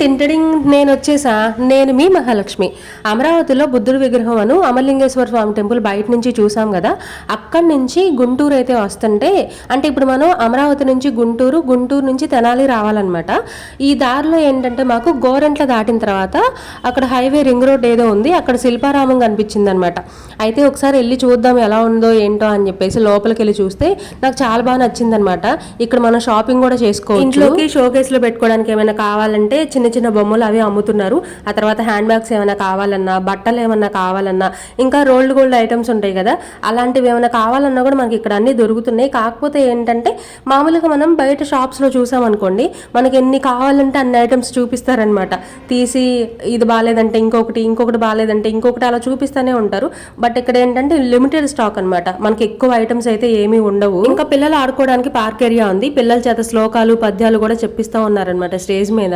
టింటడింగ్ నేను వచ్చేసా. నేను మీ మహాలక్ష్మి. అమరావతిలో బుద్ధుడి విగ్రహం అను అమరలింగేశ్వర స్వామి టెంపుల్ బయట నుంచి చూసాం కదా, అక్కడి నుంచి గుంటూరు అయితే వస్తుంటే, అంటే ఇప్పుడు మనం అమరావతి నుంచి గుంటూరు, గుంటూరు నుంచి తెనాలి రావాలన్నమాట. ఈ దారిలో ఏంటంటే మాకు గోరంట్ల దాటిన తర్వాత అక్కడ హైవే రింగ్ రోడ్ ఏదో ఉంది, అక్కడ శిల్పారామం కనిపించింది అనమాట. అయితే ఒకసారి వెళ్ళి చూద్దాం ఎలా ఉందో ఏంటో అని చెప్పేసి లోపలికి వెళ్ళి చూస్తే నాకు చాలా బాగా నచ్చింది అనమాట. ఇక్కడ మనం షాపింగ్ కూడా చేసుకోవచ్చు. ఇంట్లోకి షోకేస్ లో పెట్టుకోవడానికి ఏమైనా కావాలంటే చిన్న చిన్న బొమ్మలు అవి అమ్ముతున్నారు. ఆ తర్వాత హ్యాండ్ బ్యాగ్స్ ఏమైనా కావాలన్నా, బట్టలు ఏమన్నా కావాలన్నా, ఇంకా రోల్డ్ గోల్డ్ ఐటమ్స్ ఉంటాయి కదా, అలాంటివి ఏమైనా కావాలన్నా కూడా మనకి ఇక్కడ అన్ని దొరుకుతున్నాయి. కాకపోతే ఏంటంటే మామూలుగా మనం బయట షాప్స్ లో చూసామనుకోండి, మనకి ఎన్ని కావాలంటే అన్ని ఐటమ్స్ చూపిస్తారనమాట. తీసి ఇది బాగాలేదంటే ఇంకొకటి బాగాలేదంటే ఇంకొకటి అలా చూపిస్తూనే ఉంటారు. బట్ ఇక్కడ ఏంటంటే లిమిటెడ్ స్టాక్ అనమాట, మనకి ఎక్కువ ఐటమ్స్ అయితే ఏమీ ఉండవు. ఇంకా పిల్లలు ఆడుకోవడానికి పార్క్ ఏరియా ఉంది. పిల్లల చేత శ్లోకాలు పద్యాలు కూడా చెప్పిస్తా ఉన్నారనమాట స్టేజ్ మీద.